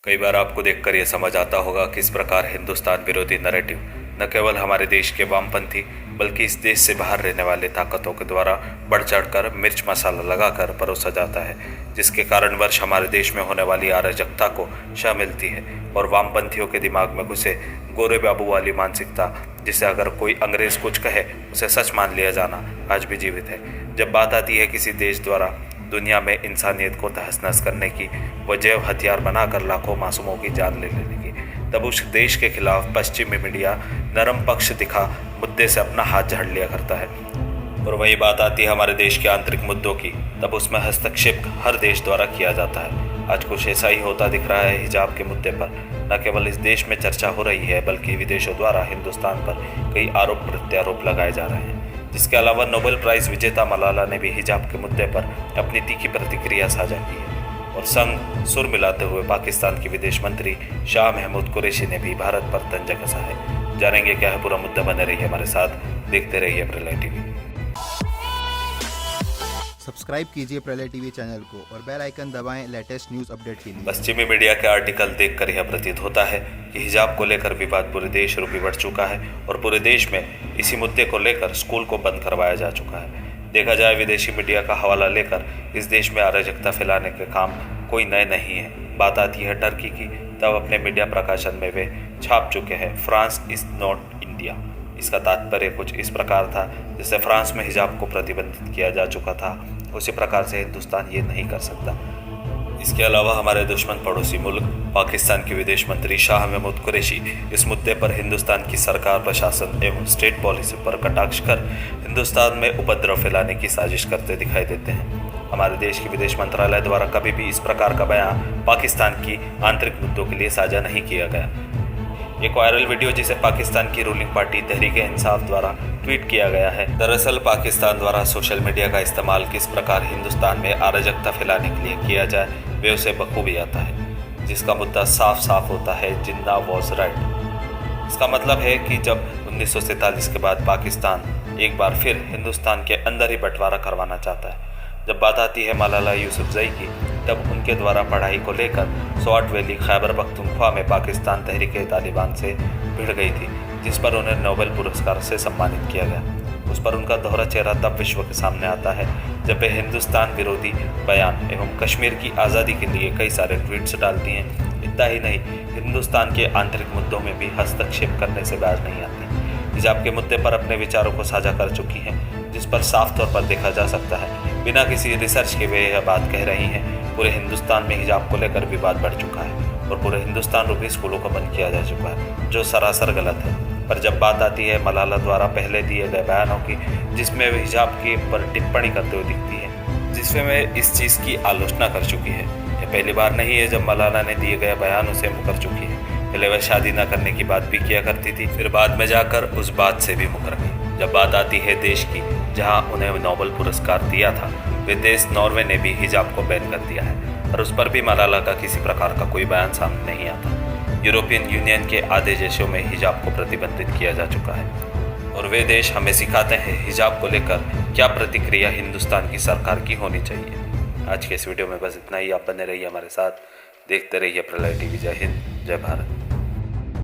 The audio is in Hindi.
कई बार आपको देखकर यह समझ आता होगा किस प्रकार हिंदुस्तान विरोधी नैरेटिव न केवल हमारे देश के वामपंथी बल्कि इस देश से बाहर रहने वाले ताकतों के द्वारा बढ़ चढ़कर मिर्च मसाला लगाकर परोसा जाता है, जिसके कारणवश हमारे देश में होने वाली अराजकता को शह मिलती है और वामपंथियों के दिमाग में घुसे गोरे बाबू वाली मानसिकता, जिसे अगर कोई अंग्रेज कुछ कहे उसे सच मान लिया जाना, आज भी जीवित है। जब बात आती है किसी देश द्वारा दुनिया में इंसानियत को तहस नहस करने की व जैव हथियार बनाकर लाखों मासूमों की जान ले लेने की, तब उस देश के खिलाफ पश्चिमी मीडिया नरम पक्ष दिखा मुद्दे से अपना हाथ झाड़ लिया करता है। और वही बात आती है हमारे देश के आंतरिक मुद्दों की, तब उसमें हस्तक्षेप हर देश द्वारा किया जाता है। आज कुछ ऐसा ही होता दिख रहा है हिजाब के मुद्दे पर। न केवल इस देश में चर्चा हो रही है बल्कि विदेशों द्वारा हिंदुस्तान पर कई आरोप प्रत्यारोप लगाए जा रहे हैं। जिसके अलावा नोबेल प्राइज विजेता मलाला ने भी हिजाब के मुद्दे पर अपनी तीखी प्रतिक्रिया साझा की है। और संग सुर मिलाते हुए पाकिस्तान के विदेश मंत्री शाह महमूद कुरैशी ने भी भारत पर तंज कसा है। जानेंगे क्या है पूरा मुद्दा, बने रहिए हमारे साथ, देखते रहिए प्रलय टीवी। सब्सक्राइब कीजिए प्रलय टीवी चैनल को और बेल आइकन दबाएं लेटेस्ट न्यूज अपडेट के लिए। पश्चिमी मीडिया के आर्टिकल देखकर यह प्रतीत होता है कि हिजाब को लेकर विवाद पूरे देश रूपी बढ़ चुका है और पूरे देश में इसी मुद्दे को लेकर स्कूल को बंद करवाया जा चुका है। देखा जाए विदेशी मीडिया का हवाला लेकर इस देश में अराजकता फैलाने के काम कोई नए नहीं है। बात आती है टर्की की, तब अपने मीडिया प्रकाशन में वे छाप चुके हैं फ्रांस इज नॉट इंडिया। इसका तात्पर्य कुछ इस प्रकार था, जैसे फ्रांस में हिजाब को प्रतिबंधित किया जा चुका था, उसी प्रकार से हिंदुस्तान ये नहीं कर सकता। इसके अलावा हमारे दुश्मन पड़ोसी मुल्क पाकिस्तान के विदेश मंत्री शाह महमूद कुरैशी इस मुद्दे पर हिंदुस्तान की सरकार, प्रशासन एवं स्टेट पॉलिसी पर कटाक्ष कर हिंदुस्तान में उपद्रव फैलाने की साजिश करते दिखाई देते हैं। हमारे देश के विदेश मंत्रालय द्वारा कभी भी इस प्रकार का बयान पाकिस्तान की आंतरिक मुद्दों के लिए साझा नहीं किया गया। एक वायरल वीडियो जिसे पाकिस्तान की रूलिंग पार्टी तहरीक-ए-इंसाफ द्वारा ट्वीट किया गया है। दरअसल पाकिस्तान द्वारा सोशल मीडिया का इस्तेमाल किस प्रकार हिंदुस्तान में अराजकता फैलाने के लिए किया जाए वे उसे बखूबी आता है, जिसका मुद्दा साफ साफ होता है, जिन्ना वॉज राइट। इसका मतलब है कि जब 1947 के बाद पाकिस्तान एक बार फिर हिंदुस्तान के अंदर ही बंटवारा करवाना चाहता है। जब बात आती है मलाला यूसुफजई की, तब उनके द्वारा पढ़ाई को लेकर स्वाट वैली खैबर पख्तूनख्वा में पाकिस्तान तहरीक-ए-तालिबान से भिड़ गई थी, जिस पर उन्हें नोबेल पुरस्कार से सम्मानित किया गया। उस पर उनका दोहरा चेहरा तब विश्व के सामने आता है जब वे हिंदुस्तान विरोधी बयान एवं कश्मीर की आज़ादी के लिए कई सारे ट्वीट्स डालती हैं। इतना ही नहीं, हिंदुस्तान के आंतरिक मुद्दों में भी हस्तक्षेप करने से बाज नहीं आती। हिजाब के मुद्दे पर अपने विचारों को साझा कर चुकी हैं, जिस पर साफ तौर पर देखा जा सकता है बिना किसी रिसर्च के वे यह बात कह रही हैं। पूरे हिंदुस्तान में हिजाब को लेकर विवाद बढ़ चुका है और पूरे हिंदुस्तान रूपी स्कूलों को बंद किया जा चुका है, जो सरासर गलत है। पर जब बात आती है मलाला द्वारा पहले दिए गए बयानों की, जिसमें वे हिजाब के पर टिप्पणी करते हुए दिखती है, जिसमें वे इस चीज़ की आलोचना कर चुकी है। यह पहली बार नहीं है जब मलाला ने दिए गए बयानों से मुकर चुकी है। पहले वह शादी न करने की बात भी किया करती थी, फिर बाद में जाकर उस बात से भी मुकर गई। जब बात आती है देश की जहां उन्हें नोबेल पुरस्कार दिया था, वे देश नॉर्वे ने भी हिजाब को बैन कर दिया है और उस पर भी मलाला का किसी प्रकार का कोई बयान सामने नहीं आता। यूरोपियन यूनियन के आधे देशों में हिजाब को प्रतिबंधित किया जा चुका है और वे देश हमें सिखाते हैं हिजाब को लेकर क्या प्रतिक्रिया हिंदुस्तान की सरकार की होनी चाहिए। आज के इस वीडियो में बस इतना ही। आप बने रहिए हमारे साथ, देखते रहिए प्रलय टीवी। जय हिंद, जय भारत।